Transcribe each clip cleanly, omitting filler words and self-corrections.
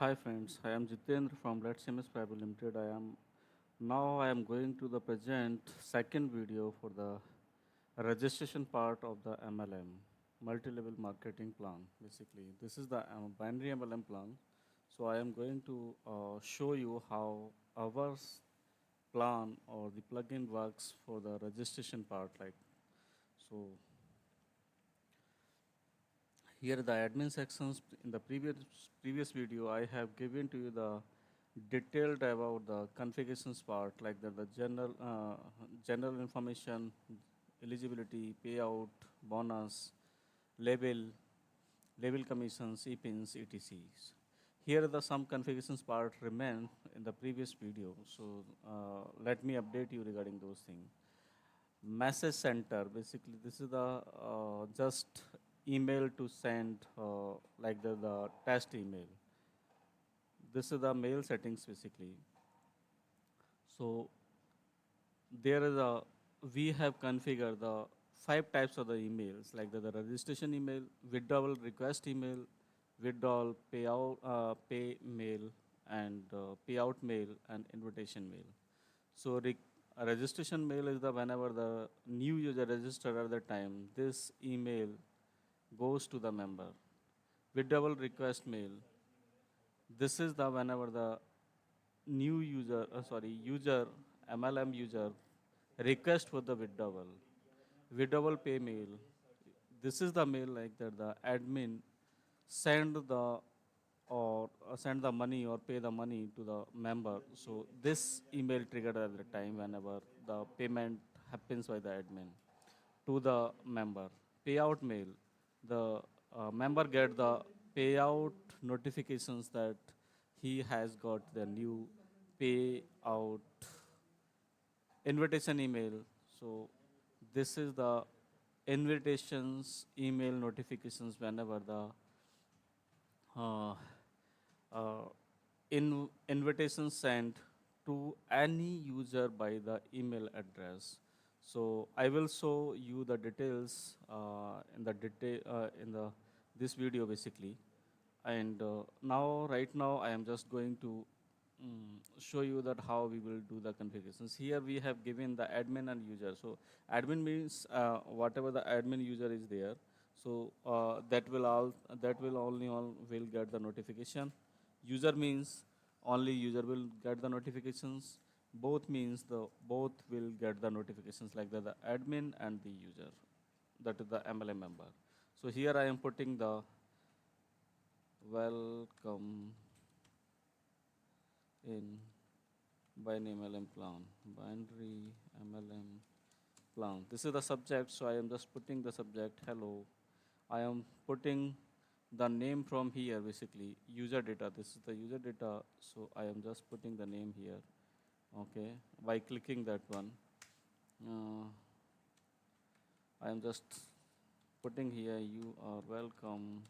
Hi friends, I am Jitendra from Let's MS Private Limited. I am going to the present second video for the registration part of the MLM, multi-level marketing plan. Basically, this is the binary MLM plan. So I am going to show you how our plan or the plugin works for the registration part. So here the admin sections in the previous video I have given to you the detailed about the configurations part like the general information, eligibility, payout, bonus, label, label commissions, e-pins, ETCs. Here the some configurations part remain in the previous video. So let me update you regarding those things. Message center, basically this is the just email to send like the test email. This is the mail settings basically. So there is a we have configured the five types of the emails like the registration email, withdrawal request email, withdrawal payout pay mail, and payout mail and invitation mail. So a registration mail is the whenever the new user register at the time, this email goes to the member. Withdrawal request mail. This is the whenever the new user, user, MLM user request for the withdrawal. Withdrawal pay mail. This is the mail like that the admin send the or send the money or pay the money to the member. So this email triggered at the time whenever the payment happens by the admin to the member. Payout mail. The member get the payout notifications that he has got the new payout invitation email. So this is the invitations email notifications whenever the uh, uh, invitation sent to any user by the email address. So I will show you the details in the this video basically. And right now I am just going to show you that how we will do the configurations. Here we have given the admin and user. So admin means whatever the admin user is there. So that will only all will get the notification. User means only user will get the notifications. Both means the both will get the notifications like the admin and the user. That is the MLM member. So here I am putting the welcome in binary MLM plan. Binary MLM plan. This is the subject, so I am just putting the subject hello. I am putting the name from here basically user data. This is the user data, so I am just putting the name here. Okay, by clicking that one, uh, I am just putting here you are welcome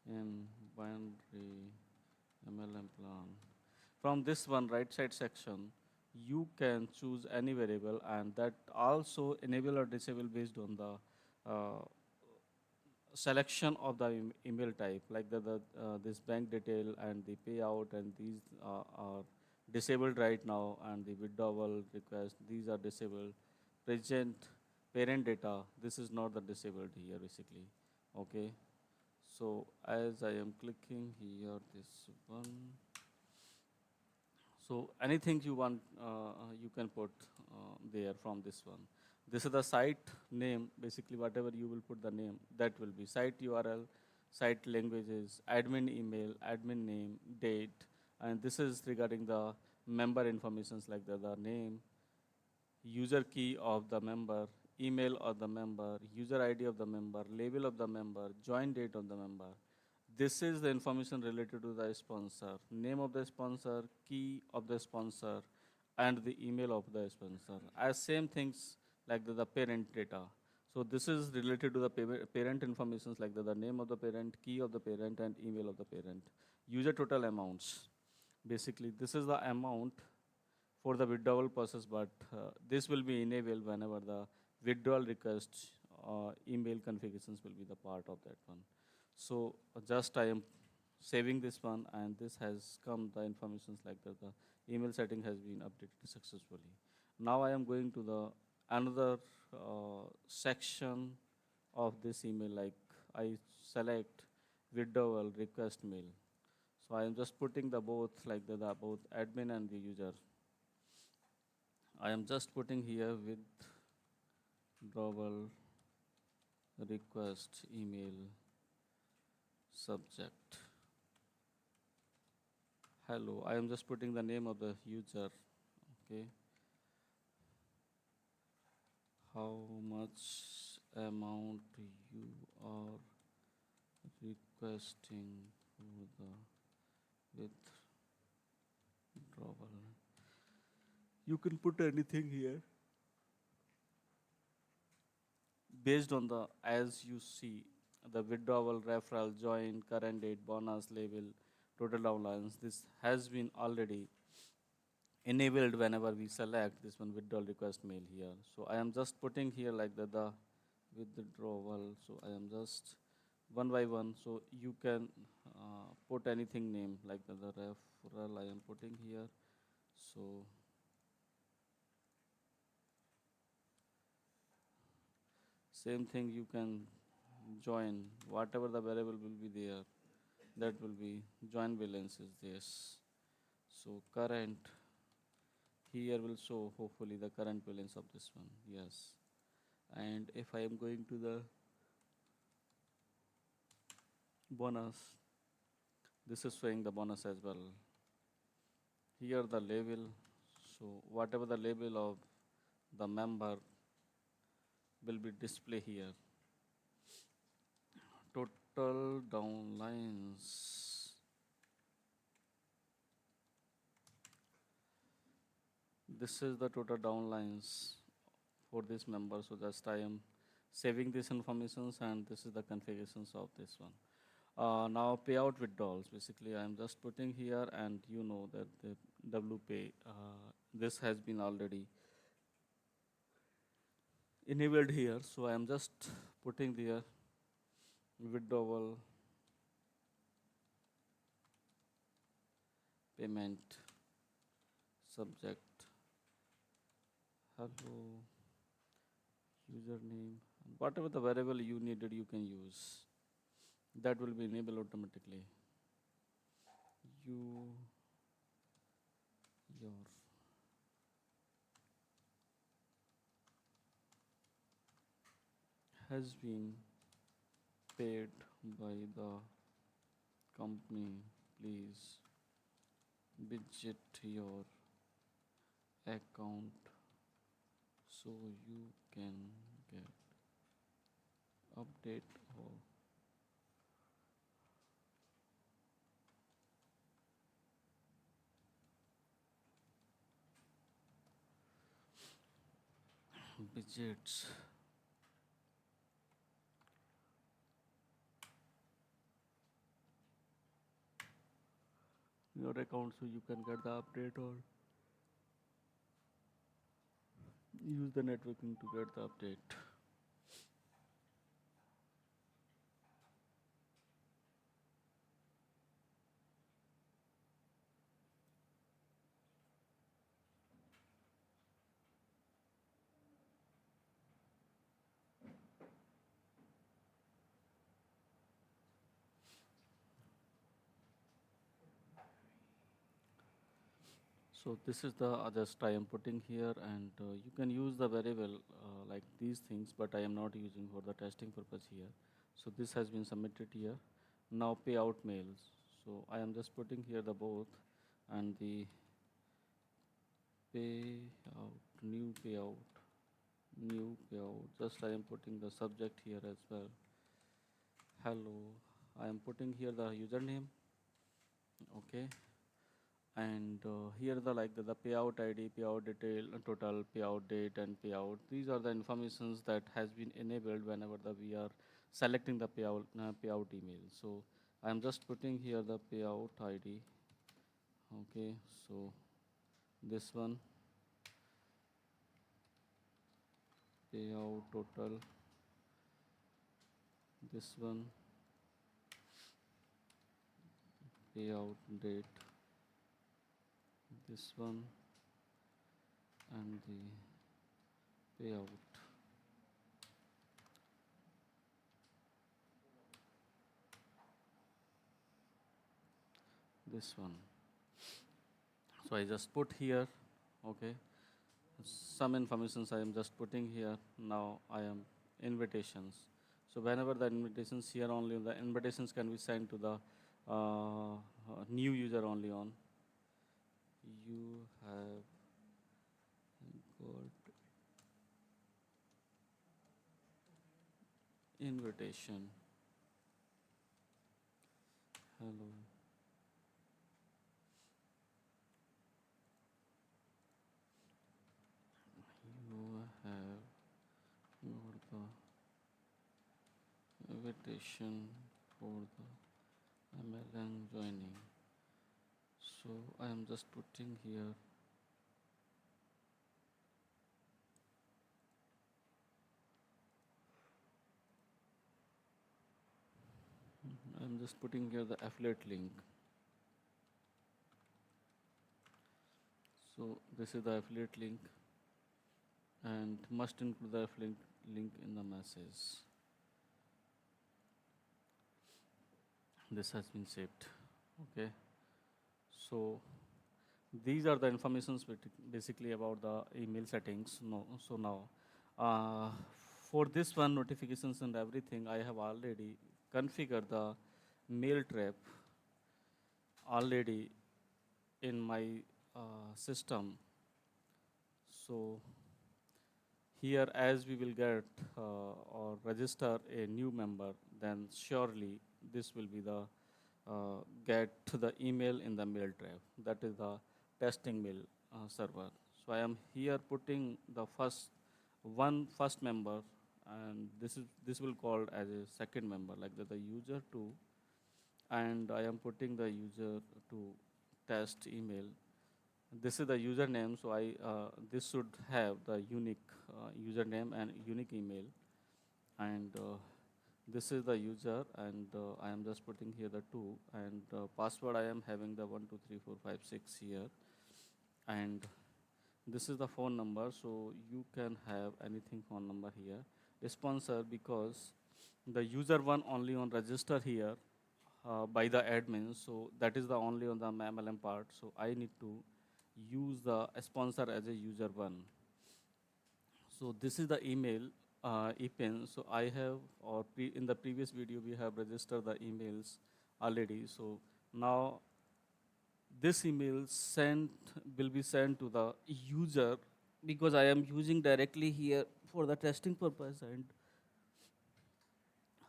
in binary MLM plan. From this one right side section, you can choose any variable and that also enable or disable based on the selection of the email type like this bank detail and the payout and these are disabled right now and the withdrawal request these are disabled. Present parent data, this is not the disabled here basically. Okay, so as I am clicking here this one, so anything you want, you can put there from this one. This is the site name, basically whatever you will put the name, that will be site URL, site languages, admin email, admin name, date, and this is regarding the member informations like the name, user key of the member, email of the member, user ID of the member, label of the member, join date of the member. This is the information related to the sponsor, name of the sponsor, key of the sponsor, and the email of the sponsor. As same things like the parent data. So this is related to the parent informations like the name of the parent, key of the parent, and email of the parent. User total amounts. Basically, this is the amount for the withdrawal process, but this will be enabled whenever the withdrawal request email configurations will be the part of that one. So just I am saving this one, and this has come the informations like that the email setting has been updated successfully. Now I am going to the another section of this email, like I select withdrawal request mail. So I am just putting the both, like the both admin and the user. I am just putting here withdrawal request email subject. Hello. I am just putting the name of the user. Okay. How much amount you are requesting for the withdrawal? You can put anything here based on the, as you see, the withdrawal, referral, join, current date, bonus, label, total downlines. This has been already enabled whenever we select this one withdrawal request mail here. So I am just putting here like the withdrawal. So I am just one by one. So you can put anything name like the referral I am putting here. So same thing you can join whatever the variable will be there, that will be join balance is this. So current here will show hopefully the current balance of this one. Yes. And if I am going to the bonus, this is showing the bonus as well. Here the label, so whatever the label of the member will be display here. Total downlines. This is the total downlines for this member. So just I am saving this informations, and this is the configurations of this one. Now payout withdrawals. Basically, I am just putting here, and you know that the WPay, this has been already enabled here. So I am just putting there withdrawal payment subject. Hello, username, whatever the variable you needed, you can use. That will be enabled automatically. Your has been paid by the company. Please visit your account so you can get update or visits your account so you can get the update or use the networking to get the update. So this is the just I am putting here, and you can use the variable like these things, but I am not using for the testing purpose here. So this has been submitted here. Now payout mails. So I am just putting here the both, and the payout, new payout. Just I am putting the subject here as well. Hello. I am putting here the username. Okay. And here the like the payout ID, payout detail, total payout date, and payout. These are the informations that has been enabled whenever we are selecting the payout email. So I'm just putting here the payout ID. Okay, so this one payout total, this one payout date, this one, and the payout, this one. So I just put here, okay, some informations I am just putting here. Now I am invitations. So whenever the invitations here only, the invitations can be sent to the new user only on. You have got invitation. Hello. You have got the invitation for the MLM joining. So I am just putting here. I am just putting here the affiliate link. So this is the affiliate link, and must include the affiliate link in the message. This has been saved. Okay. So these are the informations basically about the email settings. No, so now uh, for this one notifications and everything, I have already configured the mail trap already in my system. So here, as we will get or register a new member, then surely this will be the get the email in the mail trap. That is the testing mail server. So I am here putting the first member, and this will called as a second member, like the user two, and I am putting the user to test email. This is the username, so this should have the unique username and unique email, and this is the user, and I am just putting here the two, and password I am having the 123456 here, and this is the phone number, so you can have anything phone number here. Sponsor, because the user one only on register here by the admin, so that is the only on the MLM part. So I need to use the sponsor as a user one. So this is the email EPIN. So I have, or in the previous video we have registered the emails already. So now this email sent will be sent to the user, because I am using directly here for the testing purpose, and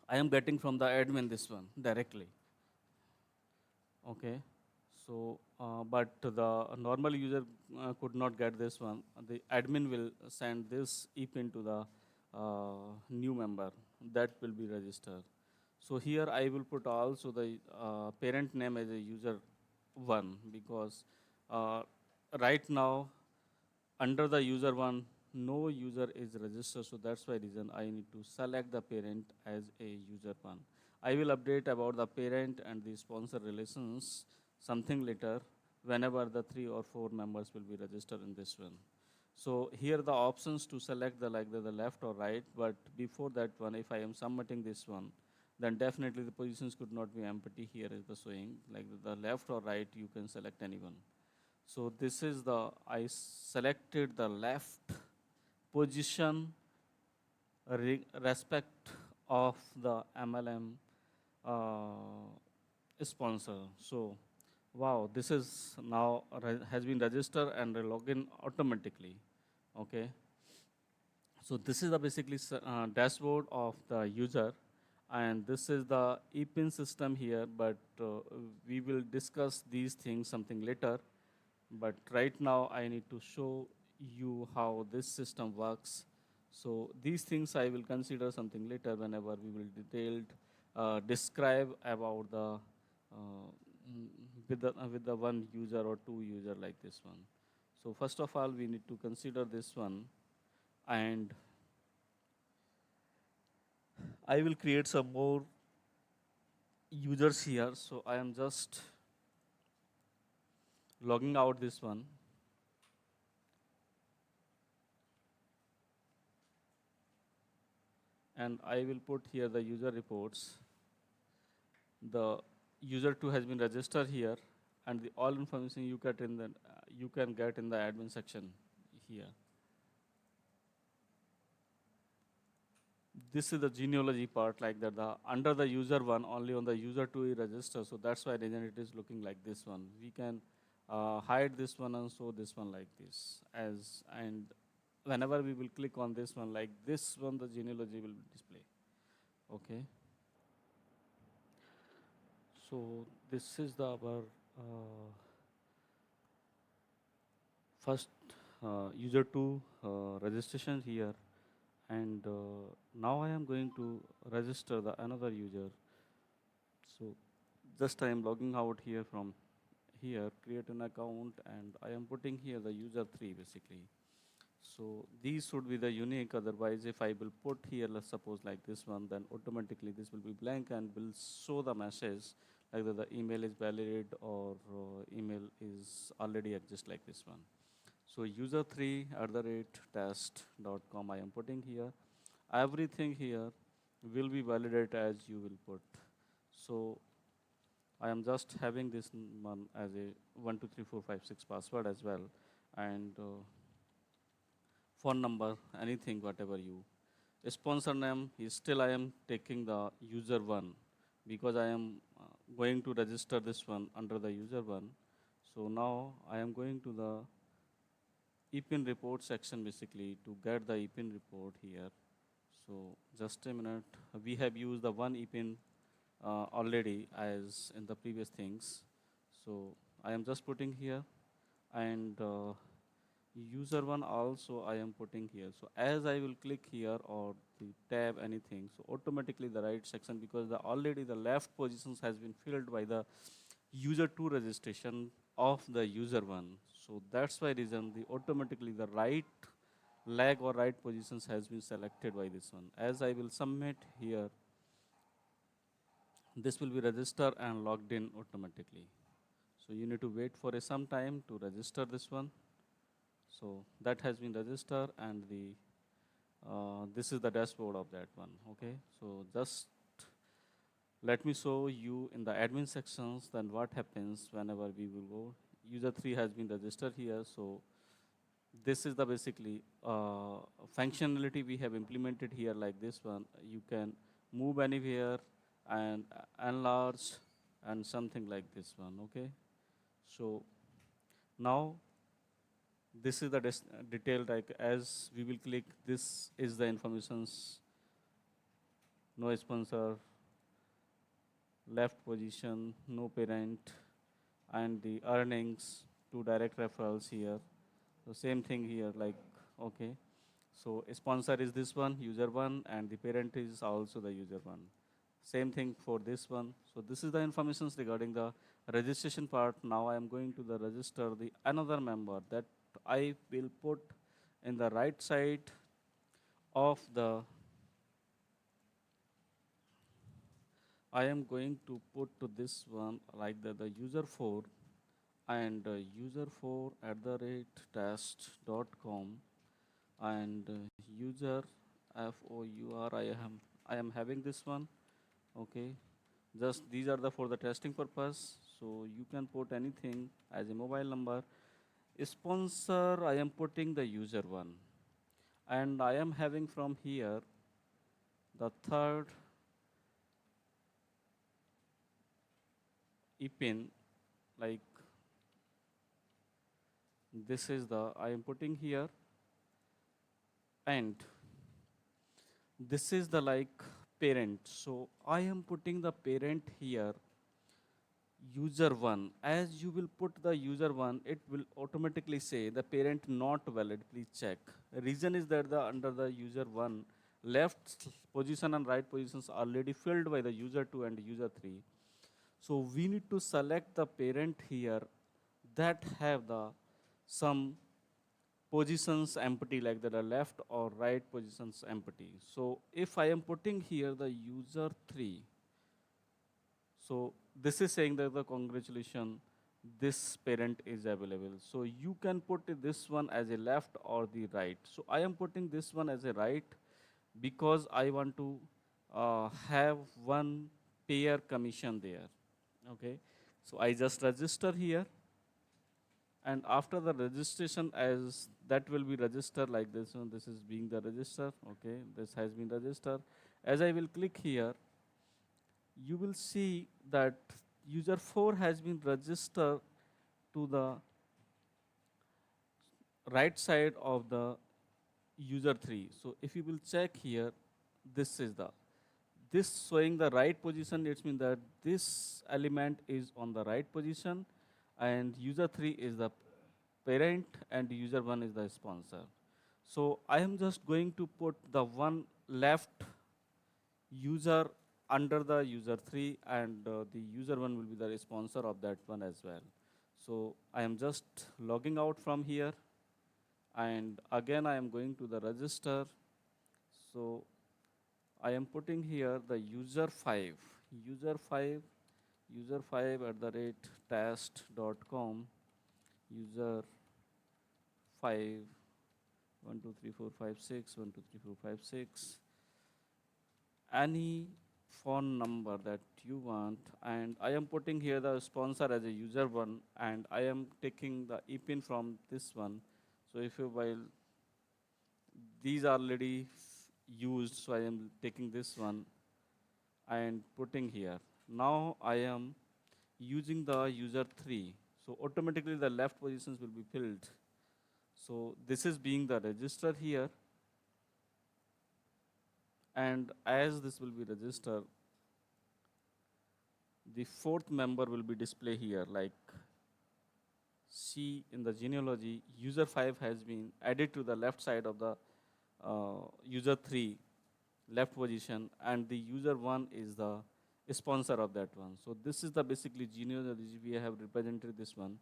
I am getting from the admin this one directly. Okay. So, but the normal user could not get this one. The admin will send this EPIN to the new member that will be registered. So here I will put also the parent name as a user one, because uh, right now under the user one no user is registered, so that's why reason I need to select the parent as a user one. I will update about the parent and the sponsor relations something later, whenever the 3 or 4 members will be registered in this one. So here the options to select the the left or right, but before that one, if I am submitting this one, then definitely the positions could not be empty. Here is the showing like the left or right, you can select anyone. So this is I selected the left position respect of the MLM sponsor. So wow, this is now has been registered and login automatically. Okay. So this is the basically dashboard of the user, and this is the EPIN system here, but we will discuss these things something later. But right now I need to show you how this system works. So these things I will consider something later whenever we will detailed describe about the with the one user or two user like this one. So first of all, we need to consider this one, and I will create some more users here. So I am just logging out this one, and I will put here the user reports. The user 2 has been registered here, and the all information you get in the you can get in the admin section here. This is the genealogy part, like that. The under the user 1, only on the user 2 is registered, so that's why reason it is looking like this one. We can hide this one and show this one like this as, and whenever we will click on this one like this one, the genealogy will display. Okay. So this is the our first user 2 registration here, and now I am going to register the another user. So just I am logging out here from here, create an account, and I am putting here the user 3 basically. So these should be the unique, otherwise if I will put here, let's suppose like this one, then automatically this will be blank and will show the message like that the email is valid or email is already exist like this one. So user3 at the rate test.com I am putting here. Everything here will be validated as you will put. So I am just having this one as a 123456 password as well, and phone number, anything, whatever you. Sponsor name is still I am taking the user one because I am going to register this one under the user one. So now I am going to the EPIN report section basically to get the EPIN report here. So just a minute. We have used the one EPIN already as in the previous things. So I am just putting here, and user one also I am putting here. So as I will click here or the tab anything, so automatically the right section, because the already the left positions has been filled by the user 2 registration of the user 1. So that's why reason the automatically the right leg or right positions has been selected by this one. As I will submit here, this will be registered and logged in automatically. So you need to wait for some time to register this one. So that has been registered, and the this is the dashboard of that one. Okay, so just let me show you in the admin sections then what happens whenever we will go. User 3 has been registered here, so this is the basically functionality we have implemented here like this one. You can move anywhere and enlarge and something like this one. Okay, so now this is the detail, like as we will click, this is the informations, no sponsor, left position, no parent, and the earnings, two direct referrals here. So same thing here, like, okay. So sponsor is this one, user one, and the parent is also the user one. Same thing for this one. So this is the informations regarding the registration part. Now I am going to the register the another member that I will put in the right side of the, I am going to put to this one like the user 4 and user 4 at the rate test.com and user FOUR I am having this one. Okay, just these are the for the testing purpose, so you can put anything as a mobile number. Sponsor I am putting the user one, and I am having from here the third EPIN, like this is the I am putting here, and this is the like parent. So I am putting the parent here, user 1. As you will put the user 1, it will automatically say the parent not valid, please check. Reason is that the under the user 1, left position and right positions are already filled by the user 2 and user 3. So we need to select the parent here that have the some positions empty, like that are left or right positions empty. So if I am putting here the user 3, so this is saying that the congratulations, this parent is available. So you can put this one as a left or the right. So I am putting this one as a right because I want to have one pair commission there. Okay. So I just register here, and after the registration, as that will be registered like this one, this is being the register. Okay, this has been registered. As I will click here, you will see that user 4 has been registered to the right side of the user 3. So if you will check here, this is the this showing the right position. It means that this element is on the right position, and user 3 is the parent and user 1 is the sponsor. So I am just going to put the one left user under the user 3, and the user 1 will be the sponsor of that one as well. So I am just logging out from here, and again I am going to the register. So I am putting here the user 5, user 5, user 5 at the rate test.com, user 5, 1, 2, 3, 4, 5, 6, 1, 2, 3, 4, 5, 6, any phone number that you want, and I am putting here the sponsor as a user 1, and I am taking the EPIN from this one. So if you while these are already used, so I am taking this one and putting here. Now I am using the user 3. So automatically the left positions will be filled. So this is being the register here. And as this will be registered, the fourth member will be displayed here. Like see in the genealogy, user 5 has been added to the left side of the user 3 left position, and the user 1 is the sponsor of that one. So this is the basically genealogy we have represented this one.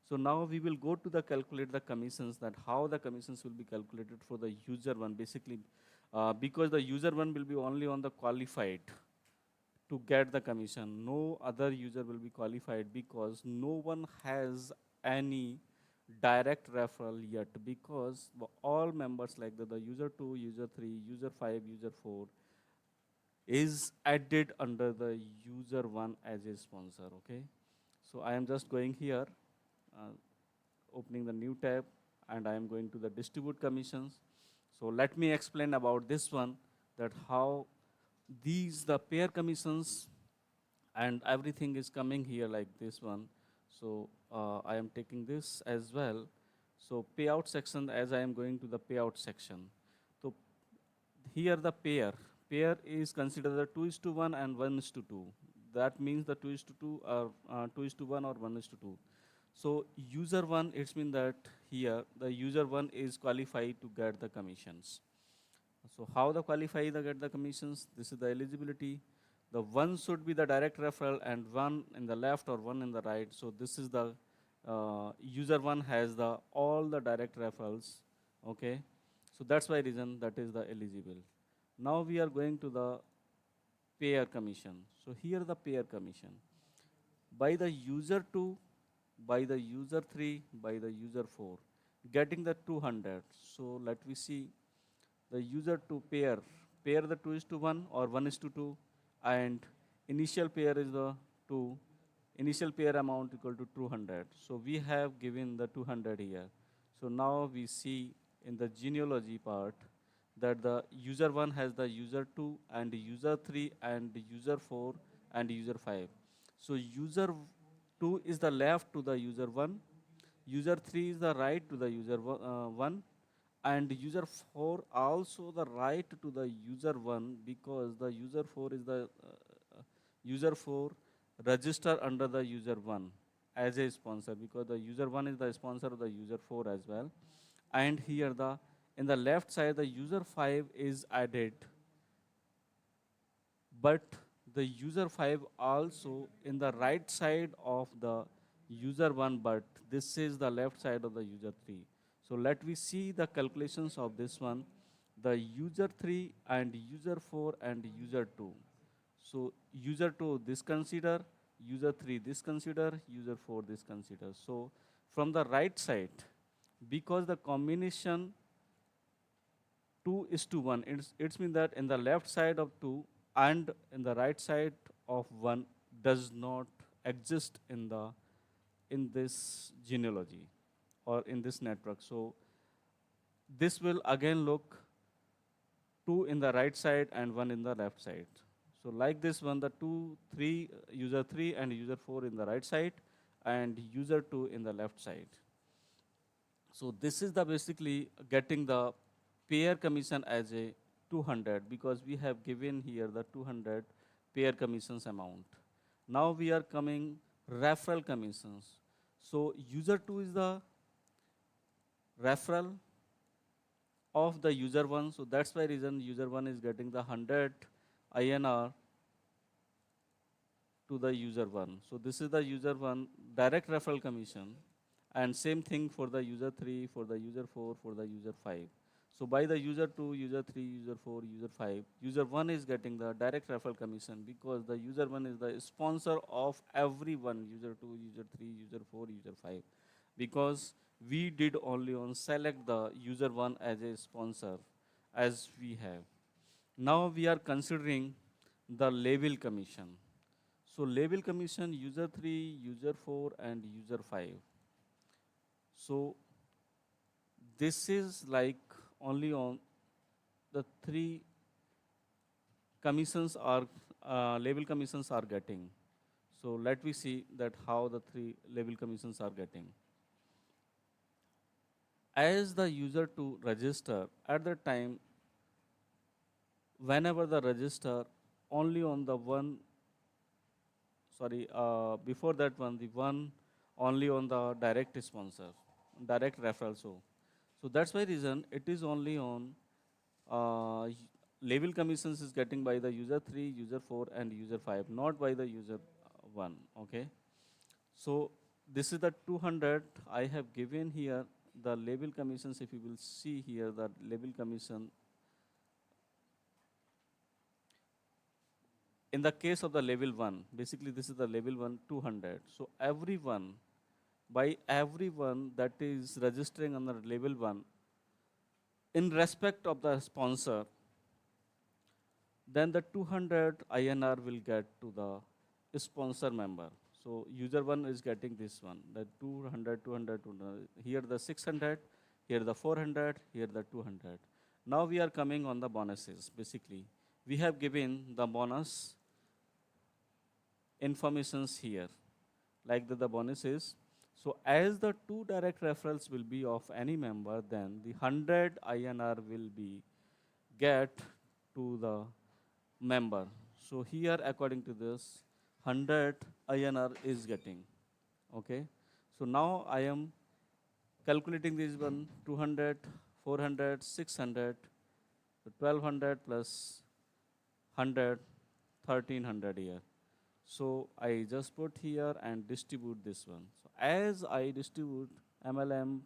So now we will go to the calculate the commissions, that how the commissions will be calculated for the user 1 basically, because the user 1 will be only on the qualified to get the commission. No other user will be qualified because no one has any direct referral yet, because all members like the user 2, user 3, user 5, user 4 is added under the user 1 as a sponsor. Okay. So I am just going here, uh, opening the new tab, and I am going to the distribute commissions. So let me explain about this one, that how these the pair commissions and everything is coming here like this one. So I am taking this as well. So payout section, as I am going to the payout section. So here the pair is considered the 2 is to 1 and 1 is to 2. That means the 2 is to 2 or 2 is to 1 or 1 is to 2. So user 1, it's mean that here the user 1 is qualified to get the commissions. So how the qualify the get the commissions? This is the eligibility. The one should be the direct referral and one in the left or one in the right. So this is the user 1 has the all the direct referrals. Okay. So that's why reason that is the eligible. Now we are going to the pair commission. So here the pair commission. By the user 2, by the user 3, by the user 4, getting the 200. So let we see the user to pair the 2 is to 1 or 1 is to 2, and initial pair is the 2, initial pair amount equal to 200. So we have given the 200 here. So now we see in the genealogy part that the user 1 has the user 2 and user 3 and user 4 and user 5. So user 2 is the left to the user 1, user 3 is the right to the user 1, and user 4 also the right to the user 1, because the user 4 is the user 4 register under the user 1 as a sponsor, because the user 1 is the sponsor of the user 4 as well. And here the in the left side the user 5 is added, but the user 5 also in the right side of the user 1, but this is the left side of the user 3. So let we see the calculations of this one, the user 3 and user 4 and user 2. So user 2 this consider, user 3 this consider, user 4 this consider. So from the right side, because the combination 2 is to 1, it's mean that in the left side of 2 and in the right side of 1 does not exist in this genealogy or in this network. So this will again look 2 in the right side and 1 in the left side. So like this one, the 2, 3, user 3 and user 4 in the right side and user 2 in the left side. So this is the basically getting the pair commission as a 200 because we have given here the 200 pair commissions amount. Now we are coming referral commissions. So user 2 is the referral of the user 1. So that's why reason user 1 is getting the 100 INR to the user 1. So this is the user 1 direct referral commission, and same thing for the user 3, for the user 4, for the user 5. So by the user 2, user 3, user 4, user 5, user 1 is getting the direct referral commission because the user 1 is the sponsor of everyone, user 2, user 3, user 4, user 5. Because we did only on select the user 1 as a sponsor as we have. Now we are considering the label commission. So label commission user 3, user 4 and user 5. So this is like only on the 3 commissions are label commissions are getting. So let me see that how the 3 label commissions are getting. As the user to register at the time, whenever the register only on the one, sorry, before that one, the one only on the direct sponsor, direct referral. So that's why reason it is only on label commissions is getting by the user 3, user 4 and user 5, not by the user 1. Okay. So this is the 200 I have given here. The label commissions, if you will see here, the label commission in the case of the level 1, basically this is the level 1 200. So everyone, by everyone that is registering under level 1 in respect of the sponsor, then the 200 INR will get to the sponsor member. So user 1 is getting this one, the 200, 200, 200. Here the 600, here the 400, here the 200. Now we are coming on the bonuses. Basically, we have given the bonus informations here, like the bonuses. So as the 2 direct referrals will be of any member, then the 100 INR will be get to the member. So here according to this 100 INR is getting. Okay. So now I am calculating this one 200, 400, 600, so 1200 plus 100, 1300 here. So I just put here and distribute this one. So as I distribute MLM,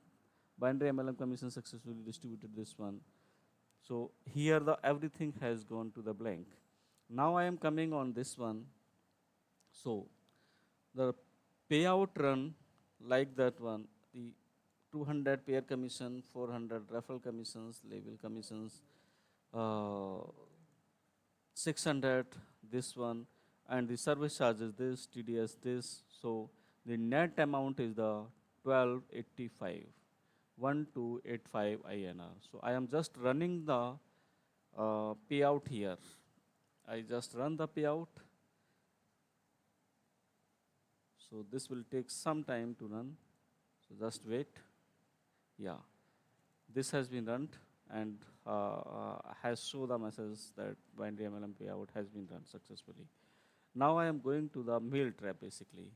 binary MLM commission successfully distributed this one. So here the everything has gone to the blank. Now I am coming on this one. So the payout run like that one, the 200 pair commission, 400 referral commissions, label commissions, uh, 600 this one, and the service charges this, TDS this. So the net amount is the 1285, 1285 INR. So I am just running the payout here. I just run the payout. So this will take some time to run. So just wait. Yeah, this has been run and has shown the message that binary MLM payout has been run successfully. Now I am going to the mail trap basically.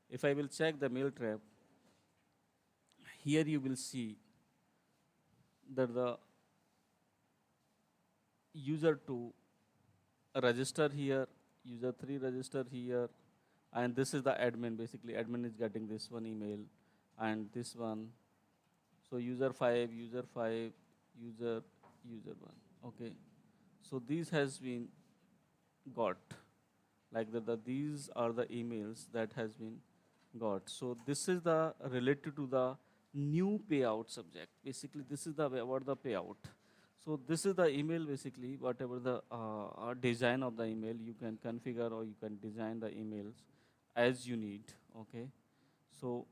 If I will check the mail trap, here you will see that the user 2 register here, user 3 register here, and this is the admin. Basically, admin is getting this one email and this one. So user 5, user 5, user 1. Okay. So these has been got like these are the emails that has been got. So this is the related to the new payout subject. Basically, this is the about the payout. So this is the email basically, whatever the design of the email, you can configure or you can design the emails as you need. Okay. So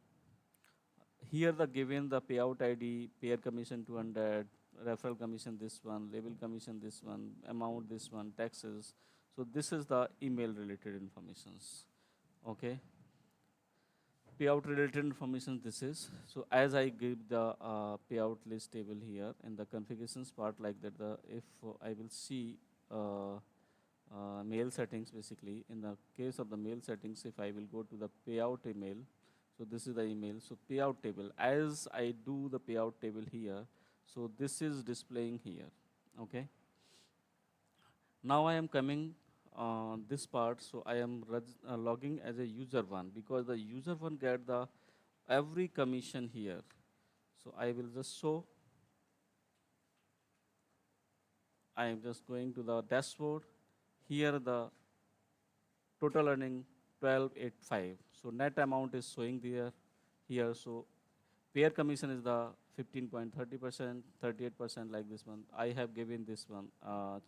here the given the payout ID, payer commission 200, referral commission this one, label commission this one, amount this one, taxes. So this is the email related informations. Okay. Payout related information this is. So as I give the payout list table here in the configurations part, like that the if I will see mail settings, basically in the case of the mail settings, if I will go to the payout email, so this is the email, so payout table, as I do the payout table here, so this is displaying here. Okay. Now I am coming this part, so I am logging as a user one, because the user one get the every commission here. So I will just show, I am just going to the dashboard. Here the total earning 1285. So net amount is showing there here. So payer commission is the 15.30%, 38% like this one. I have given this one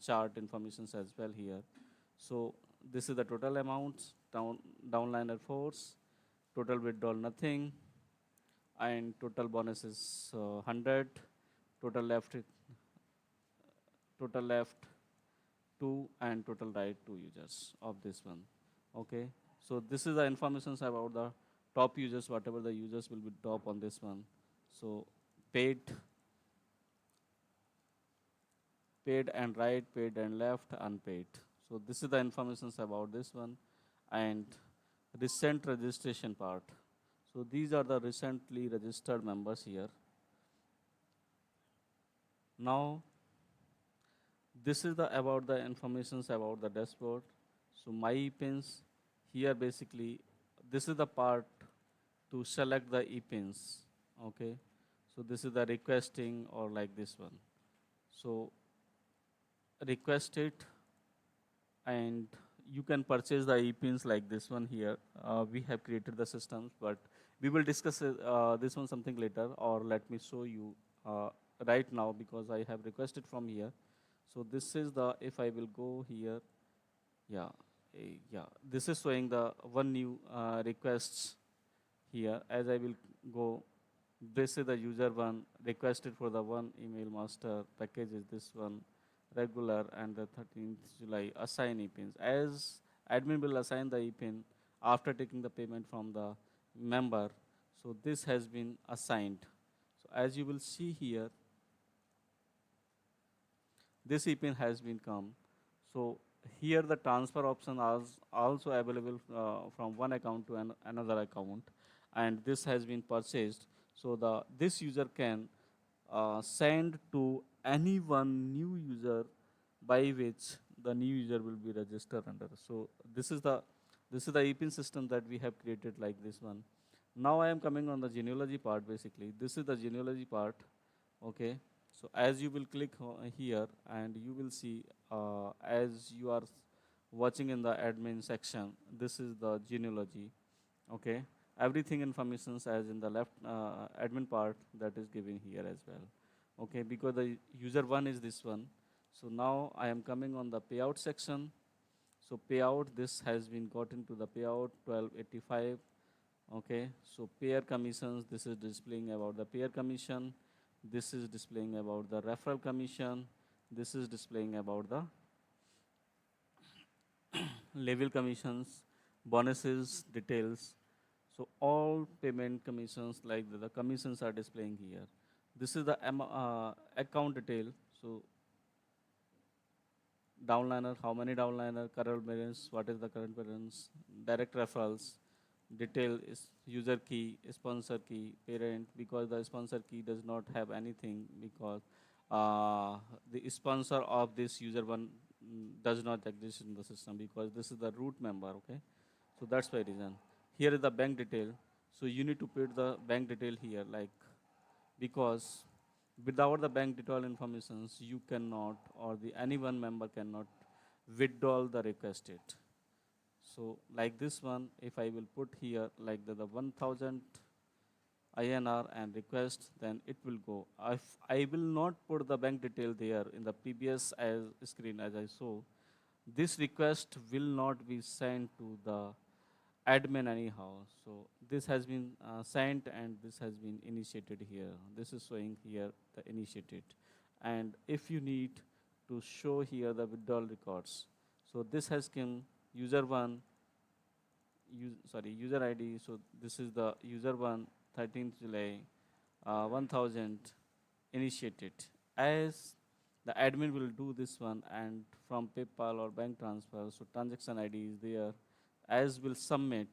chart informations as well here. So this is the total amounts, downliner force, total withdrawal nothing, and total bonus is 100, total left total left 2, and total right 2 users of this one. Okay. So this is the informations about the top users, whatever the users will be top on this one. So paid, paid and right, paid and left, unpaid. So this is the informations about this one. And recent registration part. So these are the recently registered members here. Now this is the about the informations about the dashboard. So my epins here, basically this is the part to select the epins. Okay. So this is the requesting or like this one. So request it, and you can purchase the epins like this one here. We have created the systems, but we will discuss this one something later, or let me show you right now, because I have requested from here. So this is the, if I will go here, yeah, yeah, this is showing the one new requests here. As I will go, this is the user one requested for the one email master package is this one regular, and the 13th July assign epins. As admin will assign the epin after taking the payment from the member, so this has been assigned. So as you will see here, this epin has been come. So here the transfer option is also available from one account to another account, and this has been purchased. So this user can send to any one new user by which the new user will be registered under. So this is the epin system that we have created like this one. Now I am coming on the genealogy part. Basically, this is the genealogy part. Okay. So as you will click here, and you will see as you are watching in the admin section, this is the genealogy. Okay. Everything informations as in the left admin part, that is given here as well. Okay, because the user one is this one. So now I am coming on the payout section. So payout, this has been got into the payout 1285. Okay, so payer commissions, this is displaying about the payer commission. This is displaying about the referral commission. This is displaying about the level commissions, bonuses, details. So all payment commissions, like the commissions are displaying here. This is the account detail. So downliner, how many downliner, current balance, what is the current balance, direct referrals, detail is user key, sponsor key, parent, because the sponsor key does not have anything, because the sponsor of this user one does not exist in the system, because this is the root member. Okay, so that's why reason. Here is the bank detail. So you need to put the bank detail here, like, because without the bank detail informations, you cannot, or the any one member cannot withdraw the requested. So like this one, if I will put here like the 1000 INR and request, then it will go. If I will not put the bank detail there in the previous as screen as I saw, this request will not be sent to the admin anyhow. So this has been sent and this has been initiated here. This is showing here the initiated. And if you need to show here the withdrawal records, so this has come user one, user ID. So this is the user one, 13th July, 1000 initiated. As the admin will do this one and from PayPal or bank transfer, so transaction ID is there, as will submit.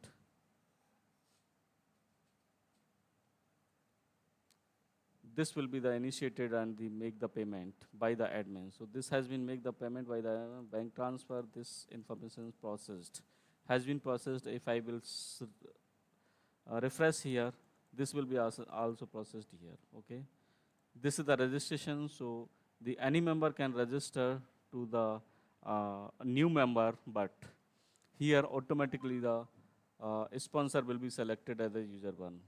This will be the initiated and the make the payment by the admin. So this has been make the payment by the bank transfer. This information is processed, has been processed. If I will refresh here, this will be also processed here. Okay, this is the registration. So the any member can register to the new member, but here automatically the sponsor will be selected as the user one.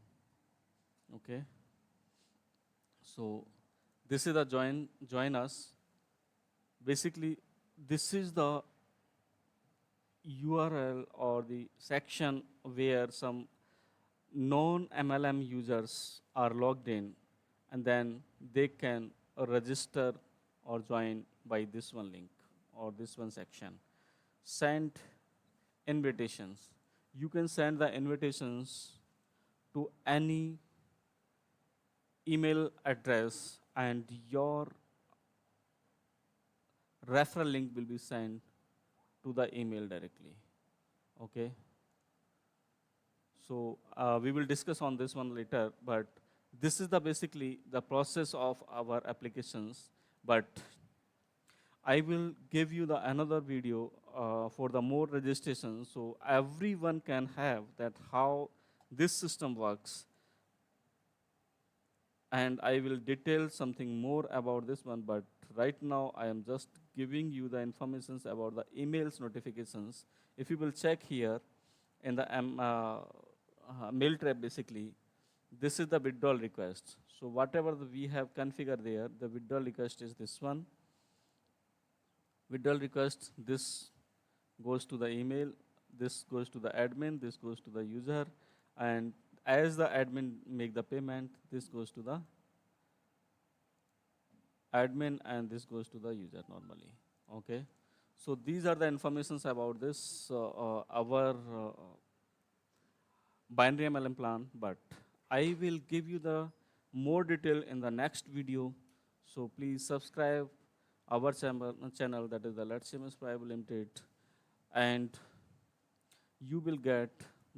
Okay. So this is the join us. Basically, this is the URL or the section where some non-MLM users are logged in, and then they can register or join by this one link or this one section. Send invitations. You can send the invitations to any email address, and your referral link will be sent to the email directly. Okay. So we will discuss on this one later, but this is the basically the process of our applications. But I will give you the another video for the more registration, so everyone can have that how this system works. And I will detail something more about this one, but right now I am just giving you the informations about the emails notifications. If you will check here in the mail trap, basically, this is the withdrawal request. So whatever we have configured there, the withdrawal request is this one. Withdrawal request, this goes to the email, this goes to the admin, this goes to the user, and as the admin make the payment, this goes to the admin and this goes to the user normally. Okay, so these are the informations about this our binary MLM plan, but I will give you the more detail in the next video. So please subscribe our channel, that is the Let's CMS Private Limited, and you will get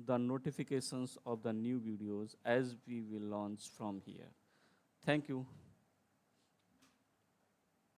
the notifications of the new videos as we will launch from here. Thank you.